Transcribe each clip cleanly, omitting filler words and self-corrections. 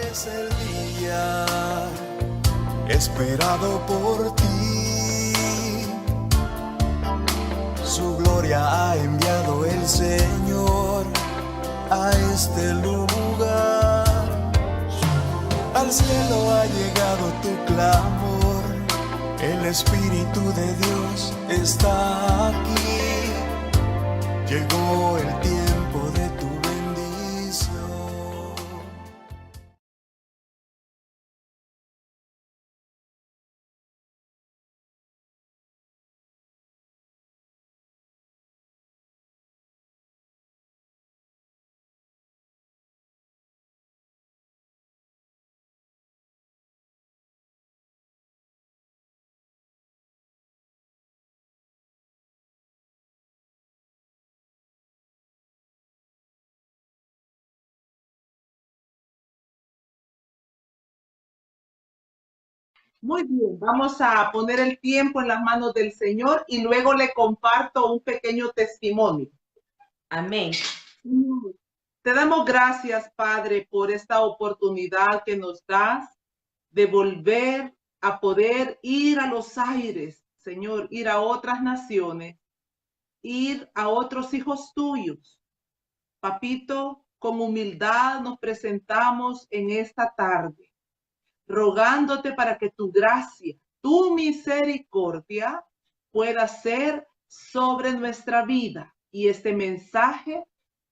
es el día esperado por ti. Su gloria ha enviado el Señor a este lugar. Al cielo ha llegado tu clamor, el Espíritu de Dios está aquí. Llegó el tiempo de tu bendición. Muy bien, vamos a poner el tiempo en las manos del Señor y luego le comparto un pequeño testimonio. Amén. Te damos gracias, Padre, por esta oportunidad que nos das de volver a poder ir a los aires, Señor, ir a otras naciones, ir a otros hijos tuyos. Papito, con humildad nos presentamos en esta tarde, rogándote para que tu gracia, tu misericordia pueda ser sobre nuestra vida y este mensaje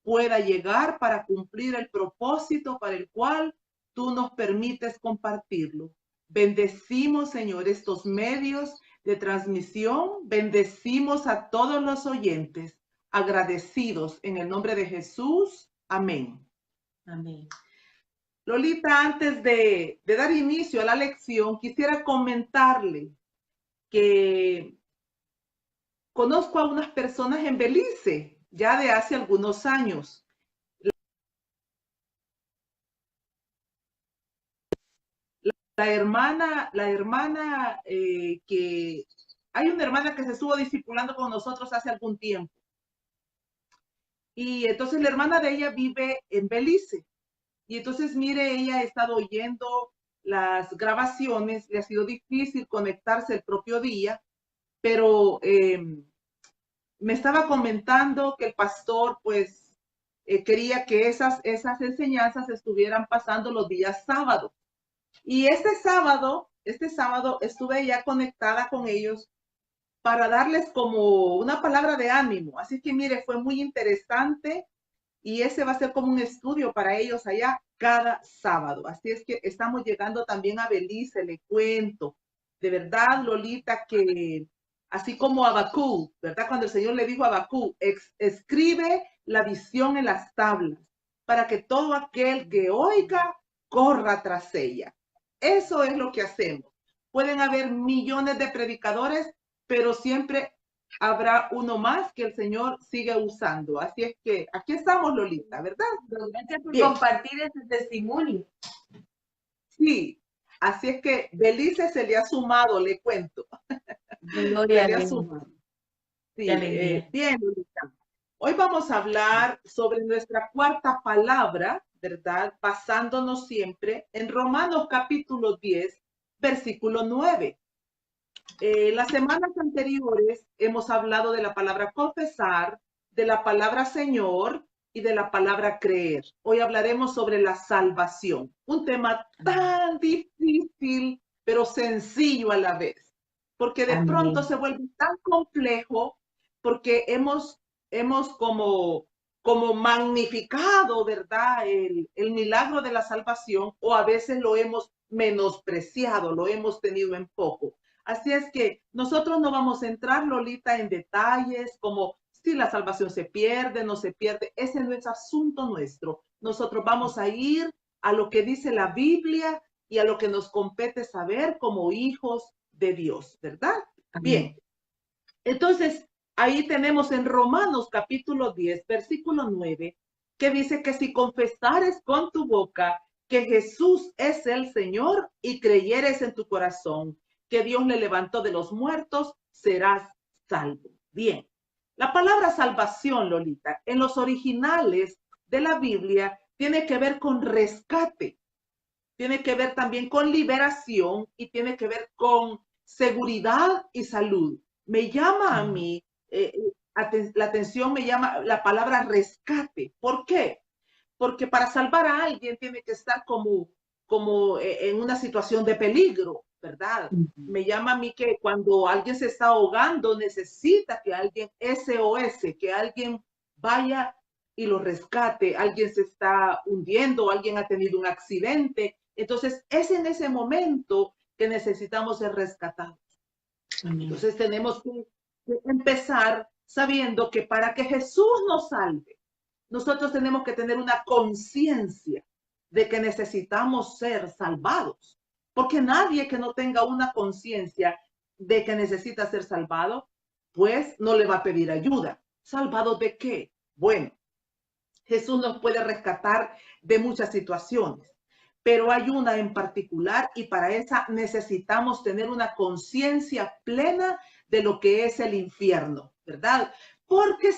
pueda llegar para cumplir el propósito para el cual tú nos permites compartirlo. Bendecimos, Señor, estos medios de transmisión, bendecimos a todos los oyentes, agradecidos en el nombre de Jesús. Amén. Amén. Lolita, antes de dar inicio a la lección, quisiera comentarle que conozco a unas personas en Belice, ya de hace algunos años. Que hay una hermana que se estuvo discipulando con nosotros hace algún tiempo. Y entonces la hermana de ella vive en Belice. Y entonces, mire, ella ha estado oyendo las grabaciones, le ha sido difícil conectarse el propio día, pero me estaba comentando que el pastor, pues, quería que esas enseñanzas estuvieran pasando los días sábados. Y este sábado estuve ya conectada con ellos para darles como una palabra de ánimo. Así que, mire, fue muy interesante y ese va a ser como un estudio para ellos allá cada sábado. Así es que estamos llegando también a Belice, le cuento. De verdad, Lolita, que así como Abacú, ¿verdad? Cuando el Señor le dijo a Abacú, escribe la visión en las tablas para que todo aquel que oiga corra tras ella. Eso es lo que hacemos. Pueden haber millones de predicadores, pero siempre habrá uno más que el Señor sigue usando. Así es que aquí estamos, Lolita, ¿verdad? Gracias por Bien. compartir este testimonio. Sí, así es que Belice se le ha sumado, le cuento. Gloria Se le a ha Dios. sumado. Sí, Qué alegría. bien, Lolita. Hoy vamos a hablar sobre nuestra cuarta palabra, ¿verdad? Basándonos siempre en Romanos capítulo 10, versículo 9. Las semanas anteriores hemos hablado de la palabra confesar, de la palabra Señor y de la palabra creer. Hoy hablaremos sobre la salvación, un tema tan difícil, pero sencillo a la vez, porque de pronto se vuelve tan complejo, porque hemos como magnificado, ¿verdad? El milagro de la salvación, o a veces lo hemos menospreciado, lo hemos tenido en poco. Así es que nosotros no vamos a entrar, Lolita, en detalles como si la salvación se pierde, no se pierde. Ese no es asunto nuestro. Nosotros vamos a ir a lo que dice la Biblia y a lo que nos compete saber como hijos de Dios, ¿verdad? Bien. Entonces, ahí tenemos en Romanos capítulo 10, versículo 9, que dice que si confesares con tu boca que Jesús es el Señor y creyeres en tu corazón que Dios le levantó de los muertos, serás salvo. Bien, la palabra salvación, Lolita, en los originales de la Biblia tiene que ver con rescate. tiene que ver también con liberación y tiene que ver con seguridad y salud. Me llama a mí, la atención me llama la palabra rescate. ¿Por qué? Porque para salvar a alguien tiene que estar como en una situación de peligro, ¿verdad? Me llama a mí que cuando alguien se está ahogando, necesita que alguien, SOS, que alguien vaya y lo rescate. Alguien se está hundiendo, alguien ha tenido un accidente. Entonces, es en ese momento que necesitamos ser rescatados. Entonces, tenemos que empezar sabiendo que para que Jesús nos salve, nosotros tenemos que tener una conciencia de que necesitamos ser salvados. Porque nadie que no tenga una conciencia de que necesita ser salvado, pues no le va a pedir ayuda. ¿Salvado de qué? Bueno, Jesús nos puede rescatar de muchas situaciones, pero hay una en particular y para esa necesitamos tener una conciencia plena de lo que es el infierno, ¿verdad? Porque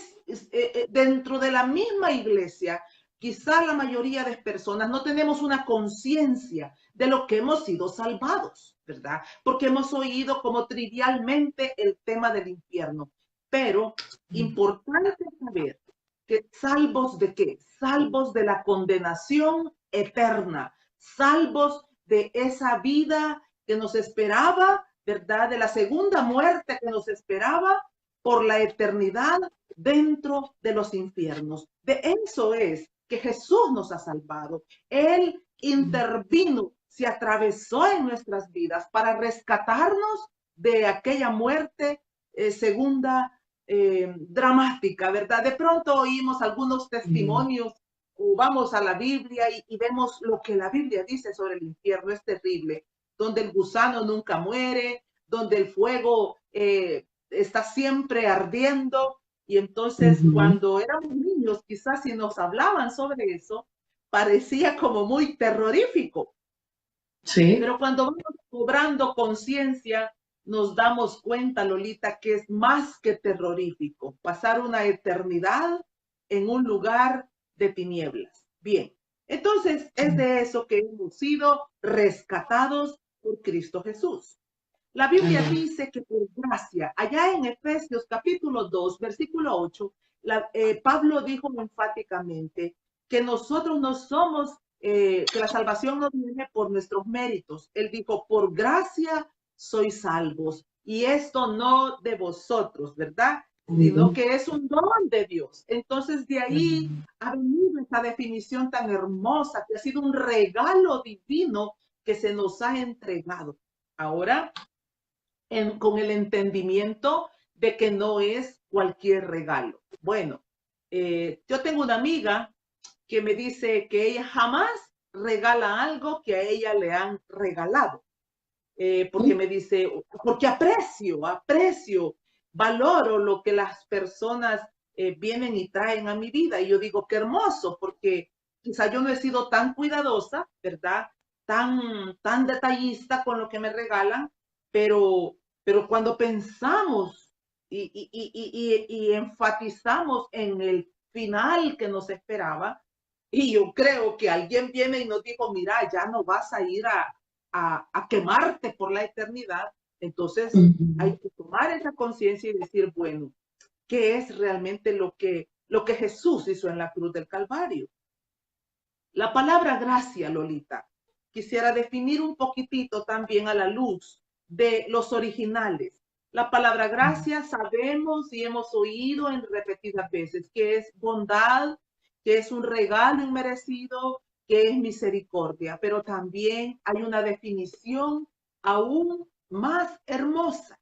dentro de la misma iglesia, quizá la mayoría de personas no tenemos una conciencia de lo que hemos sido salvados, ¿verdad? Porque hemos oído como trivialmente el tema del infierno, pero importante saber que salvos de qué? Salvos de la condenación eterna, salvos de esa vida que nos esperaba, ¿verdad? De la segunda muerte que nos esperaba por la eternidad dentro de los infiernos. De eso es que Jesús nos ha salvado. Él intervino, se atravesó en nuestras vidas para rescatarnos de aquella muerte segunda dramática, ¿verdad? De pronto oímos algunos testimonios o vamos a la Biblia y vemos lo que la Biblia dice sobre el infierno. Es terrible, donde el gusano nunca muere, donde el fuego está siempre ardiendo. Y entonces cuando éramos niños, quizás si nos hablaban sobre eso, parecía como muy terrorífico. Sí. Pero cuando vamos cobrando conciencia, nos damos cuenta, Lolita, que es más que terrorífico pasar una eternidad en un lugar de tinieblas. Bien, entonces es de eso que hemos sido rescatados por Cristo Jesús. La Biblia dice que por gracia, allá en Efesios capítulo 2, versículo 8, Pablo dijo enfáticamente que nosotros no somos, que la salvación no viene por nuestros méritos. Él dijo, por gracia sois salvos, y esto no de vosotros, ¿verdad? Sino que es un don de Dios. Entonces de ahí ha venido esta definición tan hermosa, que ha sido un regalo divino que se nos ha entregado. Ahora, con el entendimiento de que no es cualquier regalo. Bueno, yo tengo una amiga que me dice que ella jamás regala algo que a ella le han regalado. Porque me dice, porque aprecio, valoro lo que las personas vienen y traen a mi vida. Y yo digo, qué hermoso, porque quizá yo no he sido tan cuidadosa, ¿verdad? Tan detallista con lo que me regalan, pero cuando pensamos y enfatizamos en el final que nos esperaba, y yo creo que alguien viene y nos dijo, mira, ya no vas a ir a quemarte por la eternidad, entonces hay que tomar esa conciencia y decir, bueno, ¿qué es realmente lo que Jesús hizo en la cruz del Calvario? La palabra gracia, Lolita, quisiera definir un poquitito también a la luz de los originales. La palabra gracia sabemos y hemos oído en repetidas veces que es bondad, que es un regalo inmerecido, que es misericordia, pero también hay una definición aún más hermosa.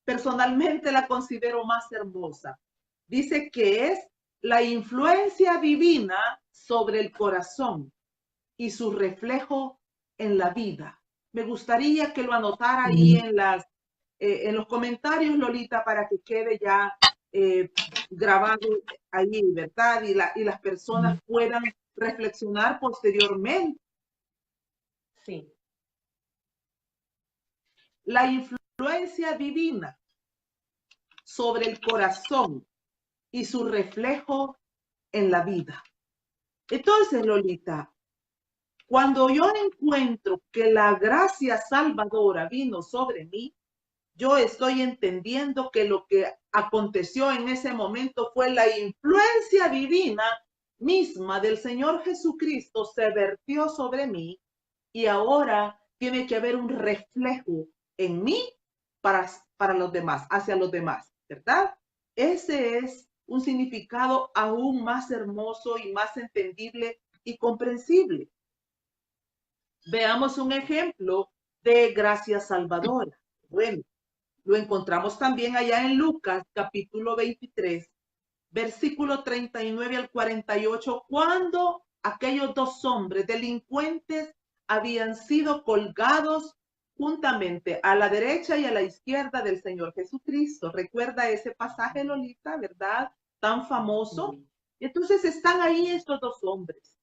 Personalmente la considero más hermosa. Dice que es la influencia divina sobre el corazón y su reflejo en la vida. Me gustaría que lo anotara ahí en los comentarios, Lolita, para que quede ya grabado ahí, ¿verdad? Y las personas puedan reflexionar posteriormente. Sí. La influencia divina sobre el corazón y su reflejo en la vida. Entonces, Lolita, Cuando yo encuentro que la gracia salvadora vino sobre mí, yo estoy entendiendo que lo que aconteció en ese momento fue la influencia divina misma del Señor Jesucristo se vertió sobre mí y ahora tiene que haber un reflejo en mí para los demás, hacia los demás, ¿verdad? Ese es un significado aún más hermoso y más entendible y comprensible. Veamos un ejemplo de gracia salvadora. Bueno, lo encontramos también allá en Lucas, capítulo 23, versículo 39 al 48, cuando aquellos dos hombres delincuentes habían sido colgados juntamente a la derecha y a la izquierda del Señor Jesucristo. Recuerda ese pasaje, Lolita, ¿verdad? Tan famoso. Entonces están ahí estos dos hombres.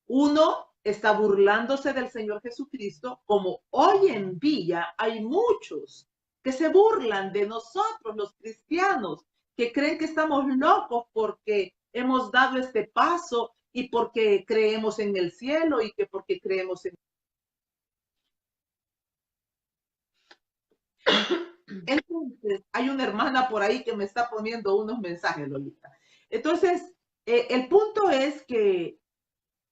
Uno está burlándose del Señor Jesucristo, como hoy en día hay muchos que se burlan de nosotros, los cristianos, que creen que estamos locos porque hemos dado este paso y porque creemos en el cielo y que porque creemos en... Entonces, hay una hermana por ahí que me está poniendo unos mensajes, Lolita. Entonces, el punto es que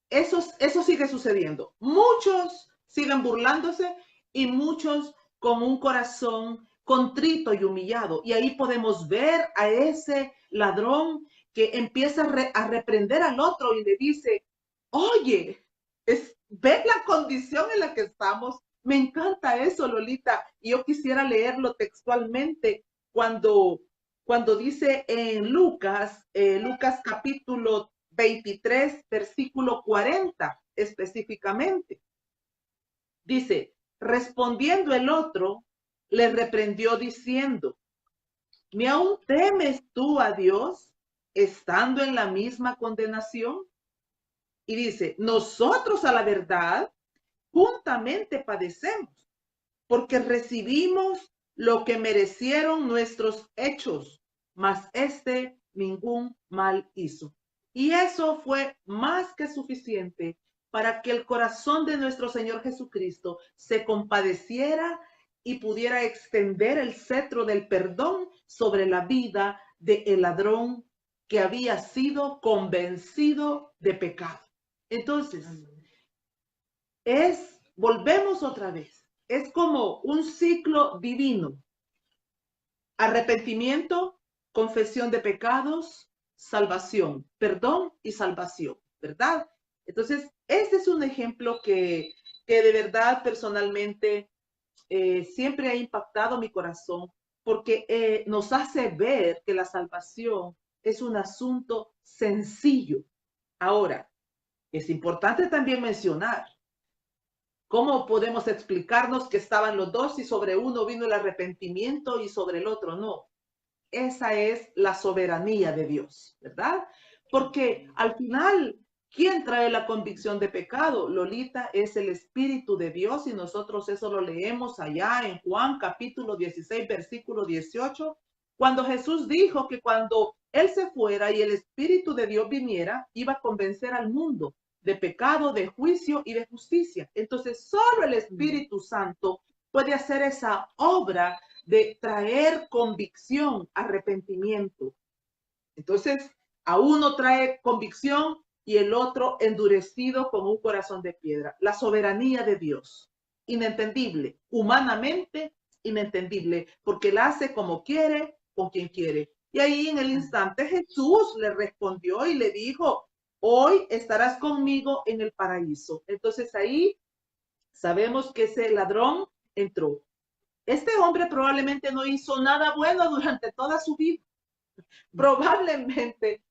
eso sigue sucediendo. Muchos siguen burlándose y muchos con un corazón contrito y humillado. Y ahí podemos ver a ese ladrón que empieza a reprender al otro y le dice, oye, ve la condición en la que estamos. Me encanta eso, Lolita. Y yo quisiera leerlo textualmente cuando dice en Lucas capítulo 23, versículo 40 específicamente. Dice, respondiendo el otro, le reprendió diciendo, ¿ni aún temes tú a Dios estando en la misma condenación? Y dice, nosotros a la verdad juntamente padecemos, porque recibimos lo que merecieron nuestros hechos, mas este ningún mal hizo. Y eso fue más que suficiente para que el corazón de nuestro Señor Jesucristo se compadeciera y pudiera extender el cetro del perdón sobre la vida del ladrón que había sido convencido de pecado. Entonces, volvemos otra vez, es como un ciclo divino. Arrepentimiento, confesión de pecados, salvación, perdón y salvación, ¿verdad? Entonces, este es un ejemplo que de verdad personalmente siempre ha impactado mi corazón porque nos hace ver que la salvación es un asunto sencillo. Ahora, es importante también mencionar cómo podemos explicarnos que estaban los dos y sobre uno vino el arrepentimiento y sobre el otro no. Esa es la soberanía de Dios, ¿verdad? Porque al final, ¿quién trae la convicción de pecado? Lolita, es el Espíritu de Dios y nosotros eso lo leemos allá en Juan capítulo 16, versículo 18, cuando Jesús dijo que cuando Él se fuera y el Espíritu de Dios viniera, iba a convencer al mundo de pecado, de juicio y de justicia. Entonces, solo el Espíritu Santo puede hacer esa obra de traer convicción, arrepentimiento. Entonces, a uno trae convicción y el otro endurecido con un corazón de piedra. La soberanía de Dios, inentendible, humanamente inentendible, porque Él hace como quiere, con quien quiere. Y ahí en el instante Jesús le respondió y le dijo, hoy estarás conmigo en el paraíso. Entonces ahí sabemos que ese ladrón entró. Este hombre probablemente no hizo nada bueno durante toda su vida. Probablemente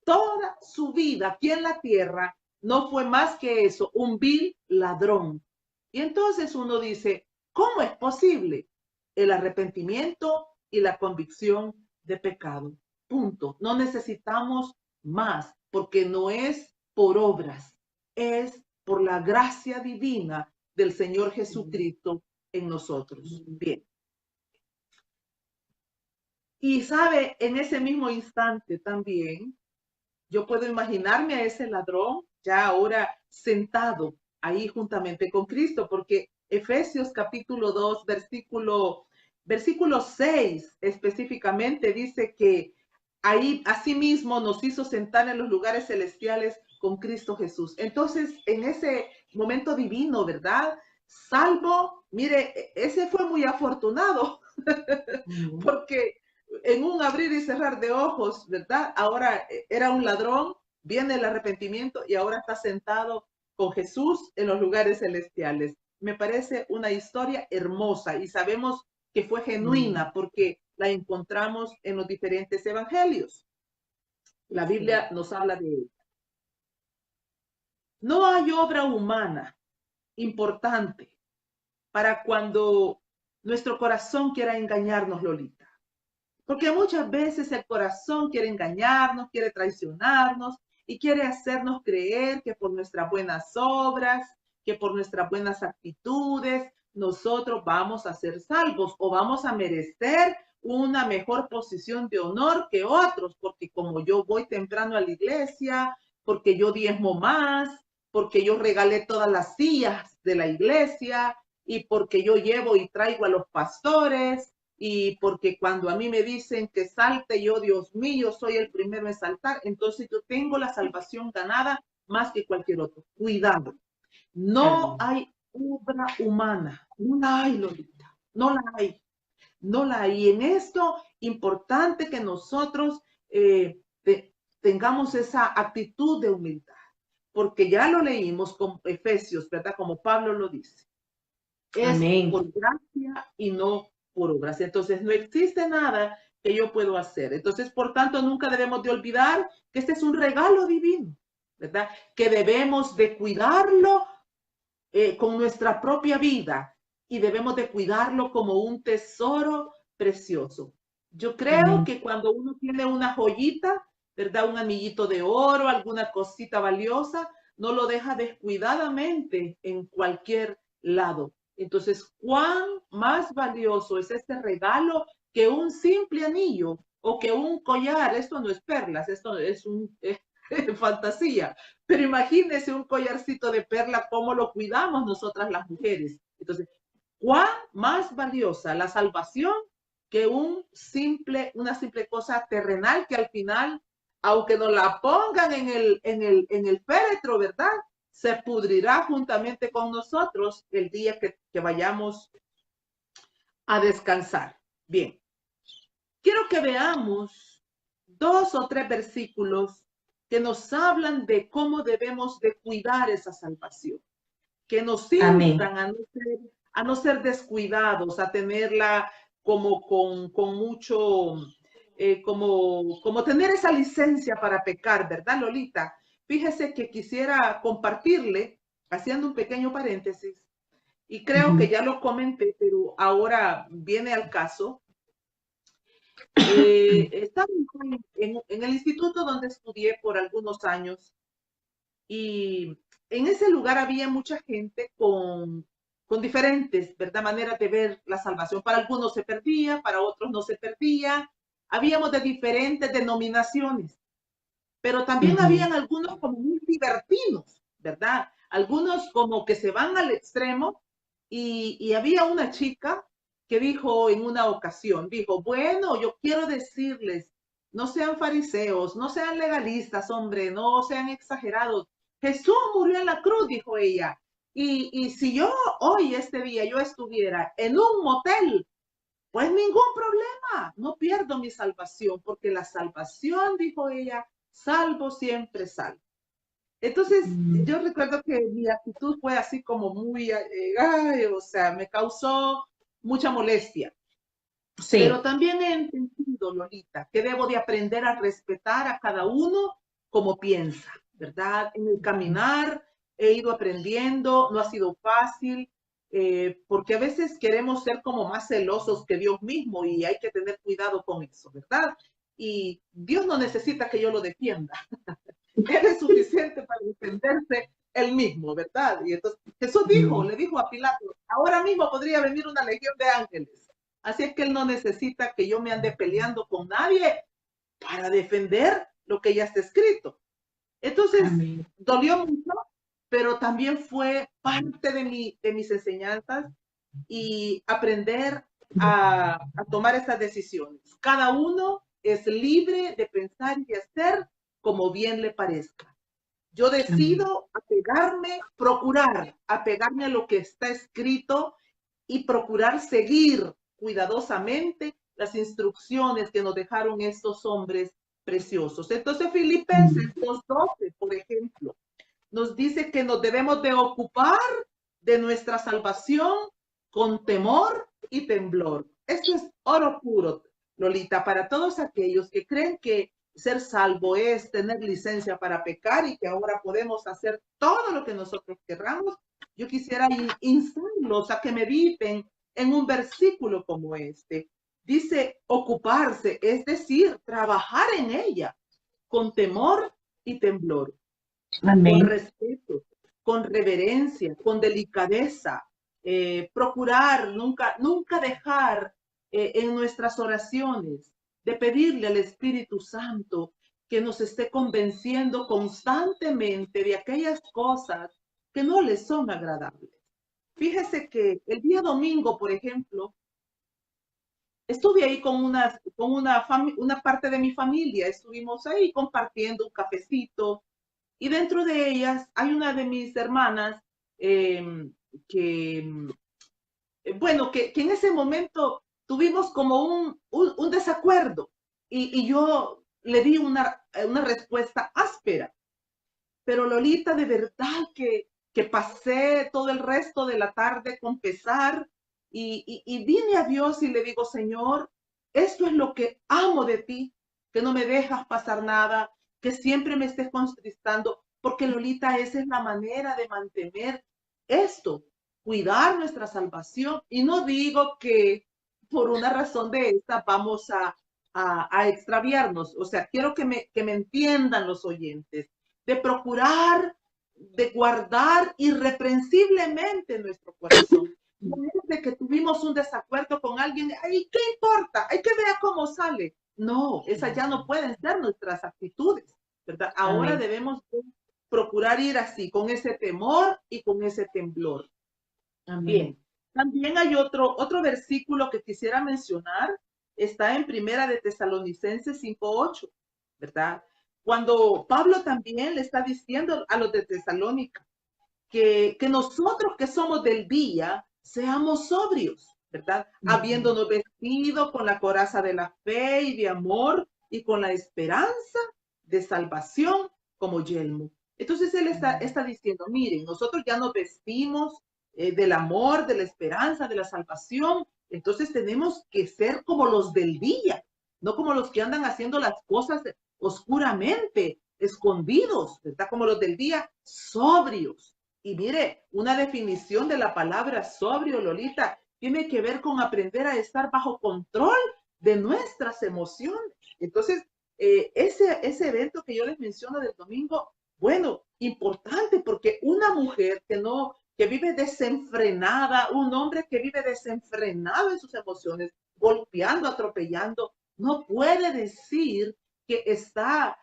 toda su vida aquí en la tierra no fue más que eso, un vil ladrón. Y entonces uno dice, ¿cómo es posible el arrepentimiento y la convicción de pecado? Punto. No necesitamos más, porque no es por obras, es por la gracia divina del Señor Jesucristo en nosotros. Bien. Y sabe, en ese mismo instante también, yo puedo imaginarme a ese ladrón ya ahora sentado ahí juntamente con Cristo, porque Efesios capítulo 2, versículo 6 específicamente dice que ahí asimismo nos hizo sentar en los lugares celestiales con Cristo Jesús. Entonces, en ese momento divino, ¿verdad? Salvo, mire, ese fue muy afortunado, porque en un abrir y cerrar de ojos, ¿verdad? Ahora era un ladrón, viene el arrepentimiento y ahora está sentado con Jesús en los lugares celestiales. Me parece una historia hermosa y sabemos que fue genuina porque la encontramos en los diferentes evangelios. La Biblia nos habla de ella. No hay obra humana importante para cuando nuestro corazón quiera engañarnos, Lolita. Porque muchas veces el corazón quiere engañarnos, quiere traicionarnos y quiere hacernos creer que por nuestras buenas obras, que por nuestras buenas actitudes, nosotros vamos a ser salvos o vamos a merecer una mejor posición de honor que otros, porque como yo voy temprano a la iglesia, porque yo diezmo más, porque yo regalé todas las sillas de la iglesia y porque yo llevo y traigo a los pastores y porque cuando a mí me dicen que salte, yo, Dios mío, soy el primero en saltar, entonces yo tengo la salvación ganada más que cualquier otro. Cuidado. No hay obra humana. No la hay, Lolita. No la hay. No la hay. Y en esto, importante que nosotros tengamos esa actitud de humildad. Porque ya lo leímos con Efesios, ¿verdad? Como Pablo lo dice. Es Amén. por gracia y no por obras. Entonces, no existe nada que yo puedo hacer. Entonces, por tanto, nunca debemos de olvidar que este es un regalo divino, ¿verdad? Que debemos de cuidarlo con nuestra propia vida y debemos de cuidarlo como un tesoro precioso. Yo creo que cuando uno tiene una joyita, ¿verdad? Un anillito de oro, alguna cosita valiosa, no lo deja descuidadamente en cualquier lado. Entonces, ¿cuán más valioso es este regalo que un simple anillo o que un collar? Esto no es perlas, esto es fantasía. Pero imagínese un collarcito de perla, cómo lo cuidamos nosotras las mujeres. Entonces, ¿cuán más valiosa la salvación que una simple cosa terrenal que al final, aunque nos la pongan en el féretro, ¿verdad? Se pudrirá juntamente con nosotros el día que vayamos a descansar. Bien, quiero que veamos 2 o 3 versículos que nos hablan de cómo debemos de cuidar esa salvación, que nos instan a no ser descuidados, a tenerla como con mucho, como tener esa licencia para pecar, ¿verdad, Lolita? Fíjese que quisiera compartirle, haciendo un pequeño paréntesis, y creo que ya lo comenté, pero ahora viene al caso. Estaba en el instituto donde estudié por algunos años y en ese lugar había mucha gente con diferentes, ¿verdad?, maneras de ver la salvación. Para algunos se perdía, para otros no se perdía. Habíamos de diferentes denominaciones, pero también habían algunos como muy libertinos, ¿verdad? Algunos como que se van al extremo y había una chica que dijo en una ocasión, dijo, bueno, yo quiero decirles, no sean fariseos, no sean legalistas, hombre, no sean exagerados. Jesús murió en la cruz, dijo ella. Y si yo hoy, este día, yo estuviera en un motel, pues ningún problema, no pierdo mi salvación, porque la salvación, dijo ella, salvo siempre salvo. Entonces, yo recuerdo que mi actitud fue así como muy, o sea, me causó mucha molestia. Sí. Pero también he entendido, Lolita, que debo de aprender a respetar a cada uno como piensa, ¿verdad? En el caminar he ido aprendiendo, no ha sido fácil, porque a veces queremos ser como más celosos que Dios mismo y hay que tener cuidado con eso, ¿verdad? Y Dios no necesita que yo lo defienda. Él es suficiente para defenderse él mismo, ¿verdad? Y entonces Jesús dijo, le dijo a Pilato, ahora mismo podría venir una legión de ángeles. Así es que él no necesita que yo me ande peleando con nadie para defender lo que ya está escrito. Entonces, dolió mucho, pero también fue parte de mis enseñanzas y aprender a tomar esas decisiones. Cada uno es libre de pensar y de hacer como bien le parezca. Yo decido apegarme a lo que está escrito y procurar seguir cuidadosamente las instrucciones que nos dejaron estos hombres preciosos. Entonces, Filipenses 2:12, por ejemplo, nos dice que nos debemos de ocupar de nuestra salvación con temor y temblor. Esto es oro puro, Lolita, para todos aquellos que creen que ser salvo es tener licencia para pecar y que ahora podemos hacer todo lo que nosotros querramos. Yo quisiera instarlos a que mediten en un versículo como este. Dice ocuparse, es decir, trabajar en ella con temor y temblor. Amén. Con respeto, con reverencia, con delicadeza, procurar nunca dejar en nuestras oraciones de pedirle al Espíritu Santo que nos esté convenciendo constantemente de aquellas cosas que no les son agradables. Fíjese que el día domingo, por ejemplo, estuve ahí con una parte de mi familia, estuvimos ahí compartiendo un cafecito, y dentro de ellas hay una de mis hermanas que, bueno, que en ese momento tuvimos como un desacuerdo y yo le di una respuesta áspera. Pero Lolita, de verdad que pasé todo el resto de la tarde con pesar y vine a Dios y le digo, Señor, esto es lo que amo de ti, que no me dejas pasar nada, que siempre me estés contristando, porque Lolita, esa es la manera de mantener esto, cuidar nuestra salvación. Y no digo que por una razón de esta vamos a extraviarnos. O sea, quiero que me entiendan los oyentes, de procurar, de guardar irreprensiblemente nuestro corazón. De que tuvimos un desacuerdo con alguien, ay, ¿qué importa? Hay que ver cómo sale. No, esas ya no pueden ser nuestras actitudes, ¿verdad? Ahora Amén. debemos procurar ir así, con ese temor y con ese temblor. Amén. Bien, también hay otro versículo que quisiera mencionar, está en Primera de Tesalonicenses 5:8, ¿verdad? Cuando Pablo también le está diciendo a los de Tesalónica que nosotros que somos del día seamos sobrios, ¿verdad? Habiéndonos vestido con la coraza de la fe y de amor y con la esperanza de salvación como yelmo. Entonces él está diciendo, miren, nosotros ya nos vestimos del amor, de la esperanza, de la salvación. Entonces tenemos que ser como los del día, no como los que andan haciendo las cosas oscuramente, escondidos, ¿verdad? Como los del día, sobrios. Y mire, una definición de la palabra sobrio, Lolita, tiene que ver con aprender a estar bajo control de nuestras emociones. Entonces, ese evento que yo les menciono del domingo, bueno, importante, porque una mujer que vive desenfrenada, un hombre que vive desenfrenado en sus emociones, golpeando, atropellando, no puede decir que está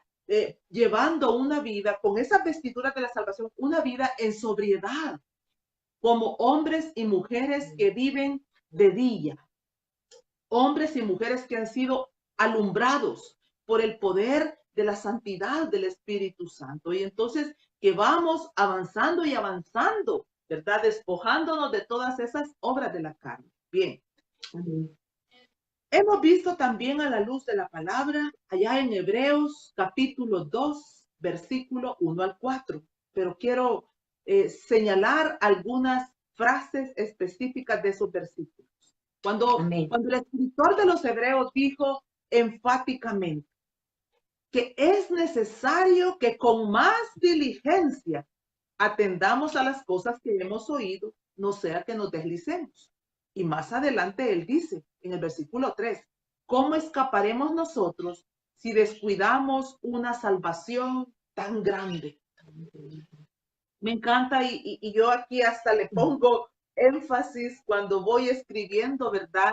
llevando una vida con esas vestiduras de la salvación, una vida en sobriedad, como hombres y mujeres que viven de día, hombres y mujeres que han sido alumbrados por el poder de la santidad del Espíritu Santo. Y entonces que vamos avanzando y avanzando, ¿verdad? Despojándonos de todas esas obras de la carne. Bien. Hemos visto también a la luz de la palabra allá en Hebreos capítulo 2, versículo 1 al 4, pero quiero señalar algunas frases específicas de esos versículos. Cuando el escritor de los Hebreos dijo enfáticamente que es necesario que con más diligencia atendamos a las cosas que hemos oído, no sea que nos deslicemos. Y más adelante él dice, en el versículo 3, ¿cómo escaparemos nosotros si descuidamos una salvación tan grande? Me encanta y yo aquí hasta le pongo énfasis cuando voy escribiendo, ¿verdad?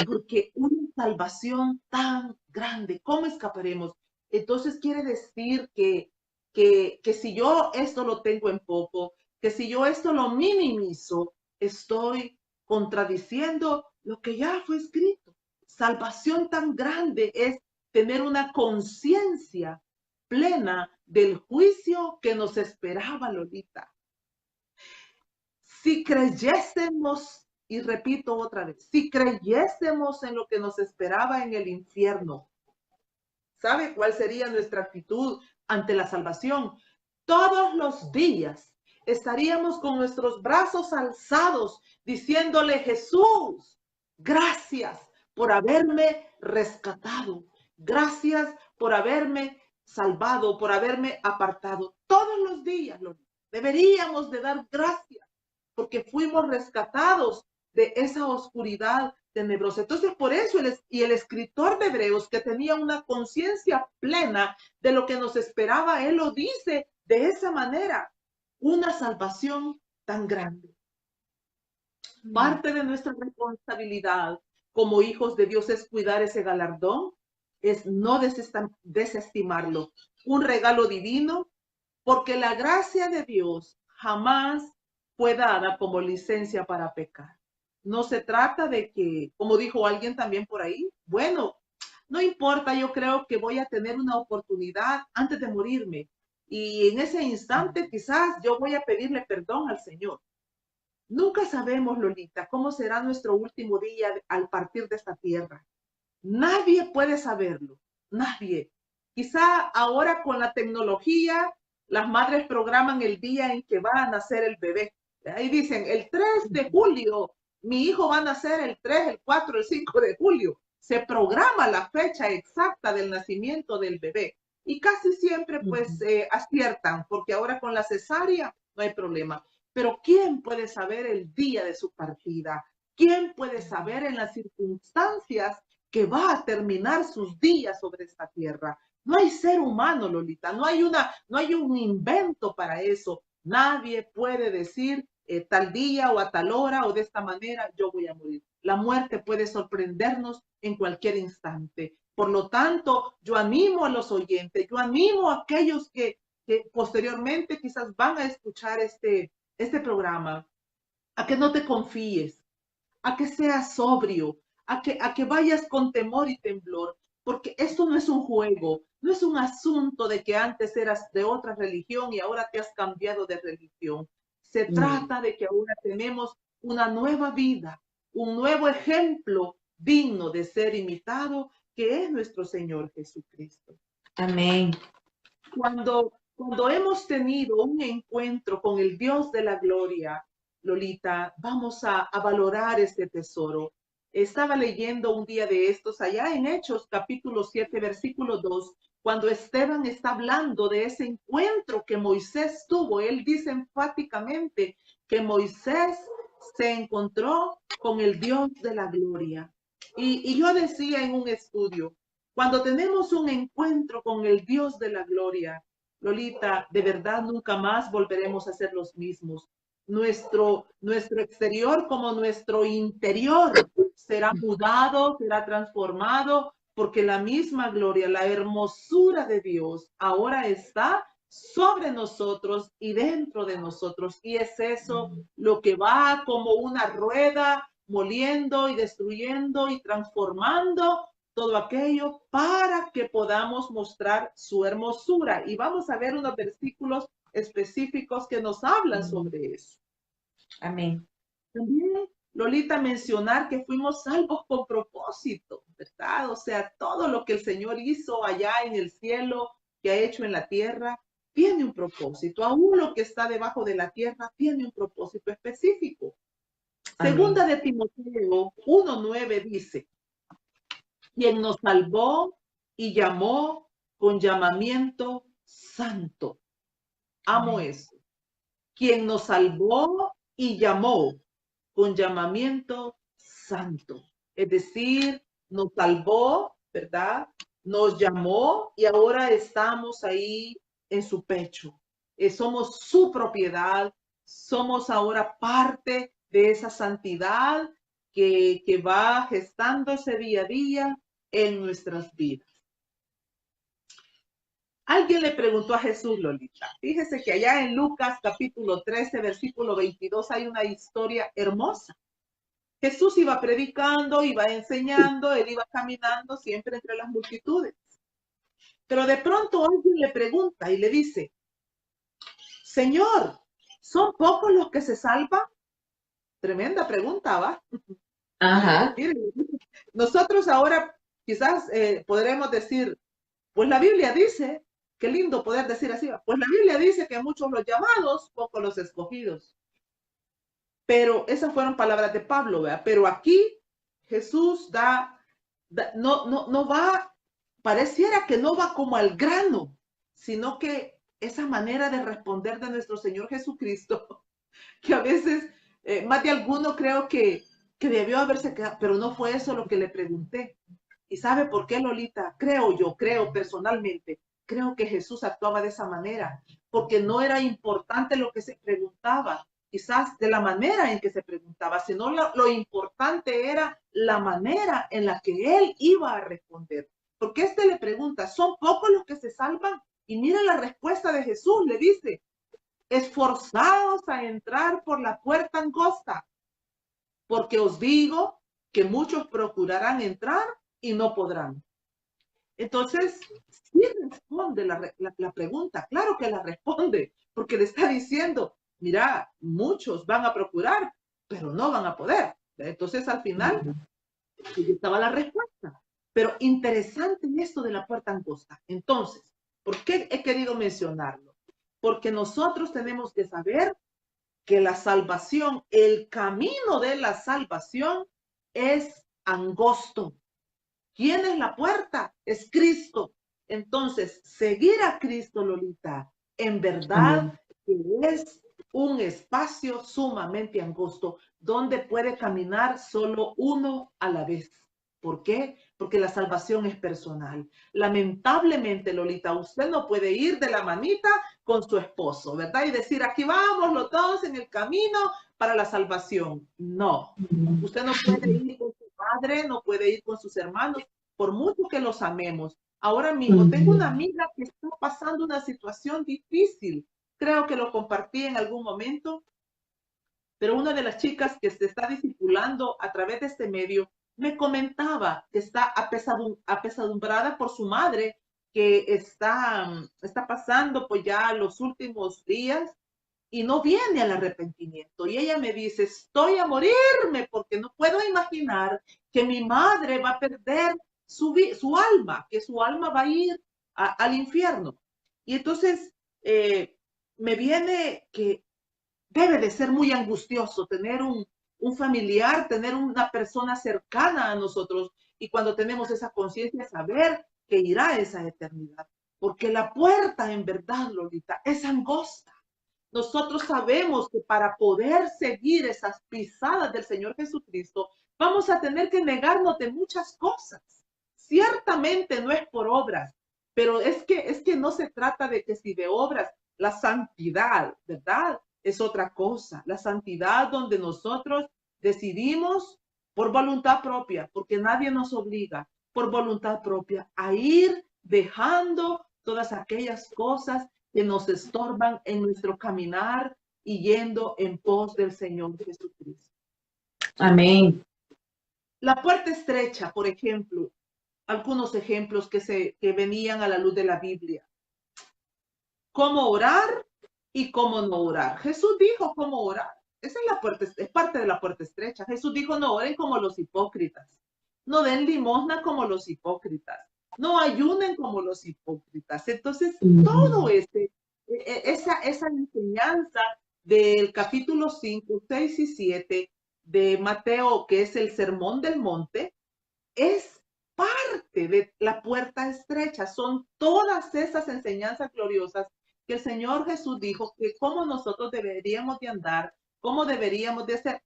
Porque una salvación tan grande, ¿cómo escaparemos? Entonces quiere decir que que si yo esto lo tengo en poco, que si yo esto lo minimizo, estoy contradiciendo lo que ya fue escrito. Salvación tan grande es tener una conciencia plena del juicio que nos esperaba, Lolita. Si creyésemos, y repito otra vez, si creyésemos en lo que nos esperaba en el infierno, ¿sabe cuál sería nuestra actitud ante la salvación? Todos los días estaríamos con nuestros brazos alzados diciéndole, Jesús, gracias por haberme rescatado. Gracias por haberme salvado, por haberme apartado. Todos los días deberíamos de dar gracias porque fuimos rescatados de esa oscuridad tenebrosa. Entonces, por eso el escritor de Hebreos, que tenía una conciencia plena de lo que nos esperaba, él lo dice de esa manera, una salvación tan grande. Parte de nuestra responsabilidad como hijos de Dios es cuidar ese galardón, es no desestimarlo. Un regalo divino, porque la gracia de Dios jamás fue dada como licencia para pecar. No se trata de que, como dijo alguien también por ahí, bueno, no importa, yo creo que voy a tener una oportunidad antes de morirme. Y en ese instante quizás yo voy a pedirle perdón al Señor. Nunca sabemos, Lolita, cómo será nuestro último día al partir de esta tierra. Nadie puede saberlo, nadie. Quizá ahora con la tecnología, las madres programan el día en que va a nacer el bebé. Ahí dicen, el 3 de julio, mi hijo va a nacer el 3, el 4, el 5 de julio. Se programa la fecha exacta del nacimiento del bebé. Y casi siempre pues aciertan, porque ahora con la cesárea no hay problema. Pero ¿quién puede saber el día de su partida? ¿Quién puede saber en las circunstancias que va a terminar sus días sobre esta tierra? No hay ser humano, Lolita, no hay un invento para eso. Nadie puede decir tal día o a tal hora o de esta manera yo voy a morir. La muerte puede sorprendernos en cualquier instante. Por lo tanto, yo animo a los oyentes, yo animo a aquellos que posteriormente quizás van a escuchar este programa, a que no te confíes, a que seas sobrio, a que vayas con temor y temblor, porque esto no es un juego, no es un asunto de que antes eras de otra religión y ahora te has cambiado de religión. Se trata de que ahora tenemos una nueva vida, un nuevo ejemplo digno de ser imitado, que es nuestro Señor Jesucristo. Amén. Cuando hemos tenido un encuentro con el Dios de la gloria, Lolita, vamos a valorar este tesoro. Estaba leyendo un día de estos allá en Hechos capítulo 7, versículo 2, cuando Esteban está hablando de ese encuentro que Moisés tuvo. Él dice enfáticamente que Moisés se encontró con el Dios de la gloria. Y yo decía en un estudio, cuando tenemos un encuentro con el Dios de la gloria, Lolita, de verdad nunca más volveremos a ser los mismos. Nuestro exterior como nuestro interior será mudado, será transformado, porque la misma gloria, la hermosura de Dios ahora está sobre nosotros y dentro de nosotros. Y es eso lo que va como una rueda moliendo y destruyendo y transformando todo aquello para que podamos mostrar su hermosura. Y vamos a ver unos versículos específicos que nos hablan sobre eso. Amén. También, Lolita, mencionar que fuimos salvos con propósito, ¿verdad? O sea, todo lo que el Señor hizo allá en el cielo, que ha hecho en la tierra, tiene un propósito. Aún lo que está debajo de la tierra tiene un propósito específico. Amén. Segunda de Timoteo 1:9 dice, quien nos salvó y llamó con llamamiento santo. Amo eso. Quien nos salvó y llamó con llamamiento santo. Es decir, nos salvó, ¿verdad? Nos llamó y ahora estamos ahí en su pecho. Somos su propiedad, somos ahora parte de esa santidad que va gestándose día a día en nuestras vidas. Alguien le preguntó a Jesús, Lolita. Fíjese que allá en Lucas capítulo 13, versículo 22, hay una historia hermosa. Jesús iba predicando, iba enseñando, él iba caminando siempre entre las multitudes. Pero de pronto alguien le pregunta y le dice, Señor, ¿son pocos los que se salvan? Tremenda pregunta, ¿va? Ajá. Miren, nosotros ahora quizás podremos decir, pues la Biblia dice, qué lindo poder decir así, pues la Biblia dice que muchos los llamados, pocos los escogidos. Pero esas fueron palabras de Pablo, ¿verdad? Pero aquí Jesús no va, pareciera que no va como al grano, sino que esa manera de responder de nuestro Señor Jesucristo, que a veces, más de alguno creo que debió haberse quedado, pero no fue eso lo que le pregunté. ¿Y sabe por qué, Lolita? Creo personalmente, creo que Jesús actuaba de esa manera, porque no era importante lo que se preguntaba, quizás de la manera en que se preguntaba, sino lo importante era la manera en la que él iba a responder. Porque le pregunta, ¿son pocos los que se salvan? Y mira la respuesta de Jesús, le dice, esforzados a entrar por la puerta angosta, porque os digo que muchos procurarán entrar y no podrán. Entonces, sí responde la pregunta, claro que la responde, porque le está diciendo, mira, muchos van a procurar, pero no van a poder. Entonces, al final, estaba la respuesta. Pero interesante esto de la puerta angosta. Entonces, ¿por qué he querido mencionarlo? Porque nosotros tenemos que saber que la salvación, el camino de la salvación es angosto. ¿Quién es la puerta? Es Cristo. Entonces, seguir a Cristo, Lolita, en verdad es un espacio sumamente angosto donde puede caminar solo uno a la vez. ¿Por qué? Porque la salvación es personal. Lamentablemente, Lolita, usted no puede ir de la manita con su esposo, ¿verdad? Y decir, aquí vamos los dos en el camino para la salvación. No. Usted no puede ir con su padre, no puede ir con sus hermanos, por mucho que los amemos. Ahora mismo tengo una amiga que está pasando una situación difícil. Creo que lo compartí en algún momento, pero una de las chicas que se está discipulando a través de este medio me comentaba que está apesadumbrada por su madre, que está pasando pues ya los últimos días y no viene al arrepentimiento. Y ella me dice, estoy a morirme porque no puedo imaginar que mi madre va a perder su alma, que su alma va a ir al infierno. Y entonces me viene que debe de ser muy angustioso tener un familiar, tener una persona cercana a nosotros y cuando tenemos esa conciencia saber que irá a esa eternidad. Porque la puerta en verdad, Lolita, es angosta. Nosotros sabemos que para poder seguir esas pisadas del Señor Jesucristo, vamos a tener que negarnos de muchas cosas. Ciertamente no es por obras, pero es que no se trata de que si de obras, la santidad, ¿verdad? Es otra cosa. La santidad donde nosotros decidimos por voluntad propia, porque nadie nos obliga, por voluntad propia, a ir dejando todas aquellas cosas que nos estorban en nuestro caminar y yendo en pos del Señor Jesucristo. Amén. La puerta estrecha, por ejemplo, algunos ejemplos que venían a la luz de la Biblia. Cómo orar y cómo no orar. Jesús dijo cómo orar. Esa es la puerta, es parte de la puerta estrecha. Jesús dijo, no oren como los hipócritas. No den limosna como los hipócritas. No ayunen como los hipócritas. Entonces, todo esa enseñanza del capítulo 5, 6 y 7 de Mateo, que es el Sermón del Monte, es parte de la puerta estrecha. Son todas esas enseñanzas gloriosas que el Señor Jesús dijo que cómo nosotros deberíamos de andar, cómo deberíamos de ser.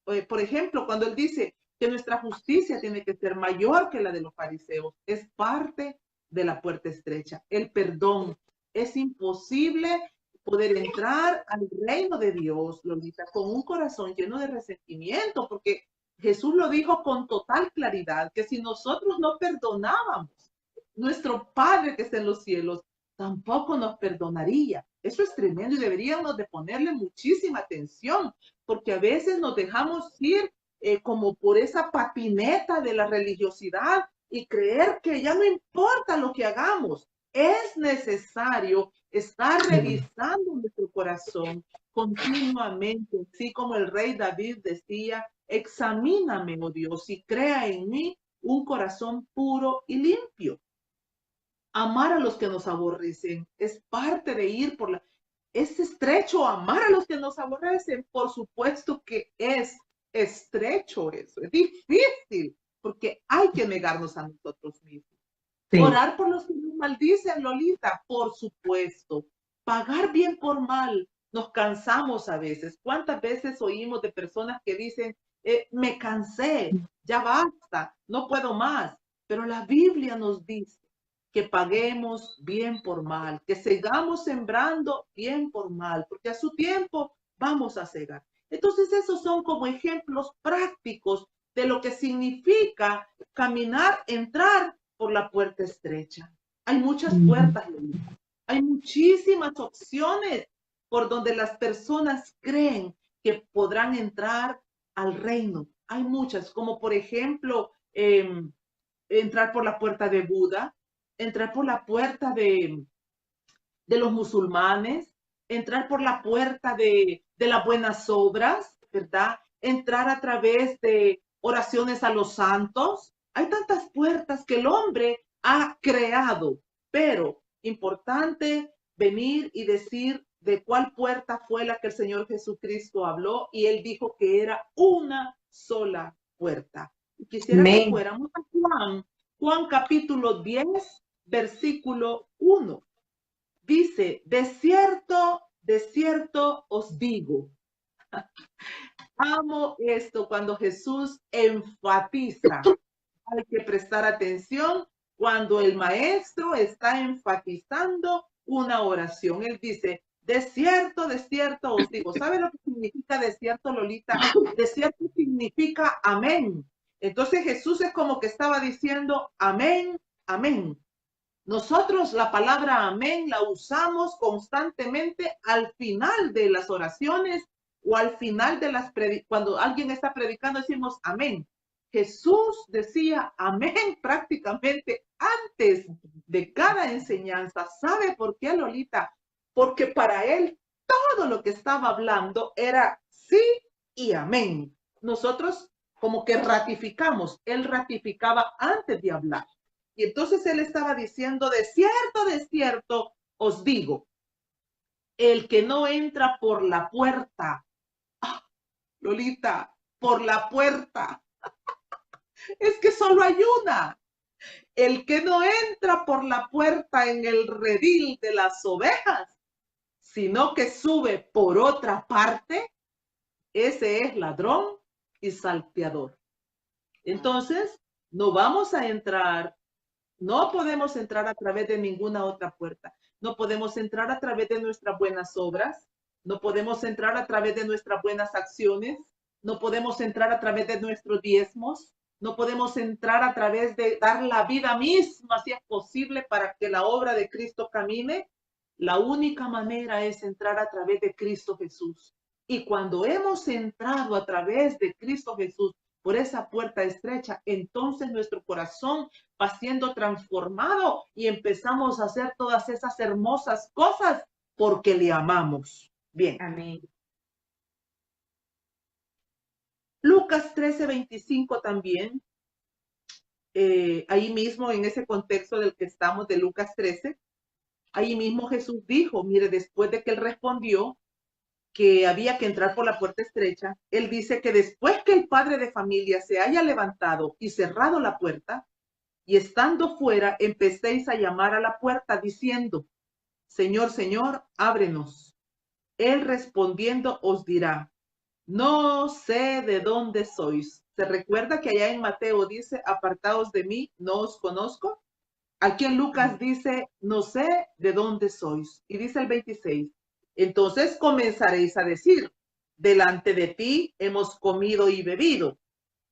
Por ejemplo, cuando Él dice que nuestra justicia tiene que ser mayor que la de los fariseos, es parte de la puerta estrecha. El perdón. Es imposible poder entrar al reino de Dios, Lolita, con un corazón lleno de resentimiento, porque Jesús lo dijo con total claridad, que si nosotros no perdonábamos, nuestro Padre que está en los cielos tampoco nos perdonaría. Eso es tremendo y deberíamos de ponerle muchísima atención, porque a veces nos dejamos ir como por esa patineta de la religiosidad y creer que ya no importa lo que hagamos. Es necesario estar revisando nuestro corazón continuamente, así como el rey David decía, examíname, oh Dios, y crea en mí un corazón puro y limpio. Amar a los que nos aborrecen es parte de ir por la... Es estrecho amar a los que nos aborrecen. Por supuesto que es estrecho eso. Es difícil porque hay que negarnos a nosotros mismos. Sí. Orar por los que nos maldicen, Lolita, por supuesto. Pagar bien por mal. Nos cansamos a veces. ¿Cuántas veces oímos de personas que dicen, me cansé, ya basta, no puedo más? Pero la Biblia nos dice que paguemos bien por mal, que sigamos sembrando bien por mal, porque a su tiempo vamos a cegar. Entonces, esos son como ejemplos prácticos de lo que significa caminar, entrar por la puerta estrecha. Hay muchas puertas, hay muchísimas opciones por donde las personas creen que podrán entrar al reino. Hay muchas, como por ejemplo, entrar por la puerta de Buda, entrar por la puerta de los musulmanes, entrar por la puerta de las buenas obras, ¿verdad? Entrar a través de oraciones a los santos. Hay tantas puertas que el hombre ha creado, pero importante venir y decir de cuál puerta fue la que el Señor Jesucristo habló, y él dijo que era una sola puerta. Y quisiera que fuéramos a Juan capítulo 10, versículo 1. Dice, de cierto os digo. Amo esto cuando Jesús enfatiza. Hay que prestar atención cuando el maestro está enfatizando una oración. Él dice, de cierto os digo. ¿Sabe lo que significa de cierto, Lolita? De cierto significa amén. Entonces Jesús es como que estaba diciendo, amén, amén. Nosotros la palabra amén la usamos constantemente al final de las oraciones o al final de cuando alguien está predicando decimos amén. Jesús decía amén prácticamente antes de cada enseñanza. ¿Sabe por qué, Lolita? Porque para él todo lo que estaba hablando era sí y amén. Nosotros como que ratificamos. Él ratificaba antes de hablar. Y entonces él estaba diciendo, de cierto, os digo, el que no entra por la puerta, Lolita, por la puerta, es que solo hay una. El que no entra por la puerta en el redil de las ovejas, sino que sube por otra parte, ese es ladrón y salteador. Entonces, no vamos a entrar. No podemos entrar a través de ninguna otra puerta. No podemos entrar a través de nuestras buenas obras. No podemos entrar a través de nuestras buenas acciones. No podemos entrar a través de nuestros diezmos. No podemos entrar a través de dar la vida misma, si es posible, para que la obra de Cristo camine. La única manera es entrar a través de Cristo Jesús. Y cuando hemos entrado a través de Cristo Jesús, por esa puerta estrecha, entonces nuestro corazón va siendo transformado y empezamos a hacer todas esas hermosas cosas porque le amamos. Bien. Amén. Lucas 13:25 también, ahí mismo en ese contexto del que estamos de Lucas 13, ahí mismo Jesús dijo, mire, después de que él respondió que había que entrar por la puerta estrecha, él dice que después que el padre de familia se haya levantado y cerrado la puerta, y estando fuera, empecéis a llamar a la puerta diciendo, Señor, Señor, ábrenos. Él respondiendo os dirá, no sé de dónde sois. ¿Se recuerda que allá en Mateo dice, apartaos de mí, no os conozco? Aquí en Lucas dice, no sé de dónde sois. Y dice el 26, entonces comenzaréis a decir, delante de ti hemos comido y bebido,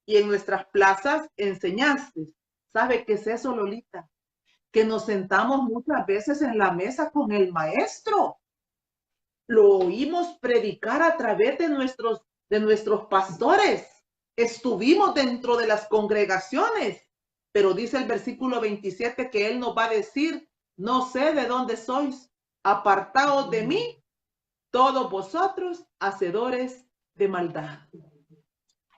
y en nuestras plazas enseñaste. ¿Sabe qué es eso, Lolita? que nos sentamos muchas veces en la mesa con el maestro. Lo oímos predicar a través de nuestros pastores. Estuvimos dentro de las congregaciones, pero dice el versículo 27 que él nos va a decir, no sé de dónde sois, apartaos de mí, todos vosotros, hacedores de maldad.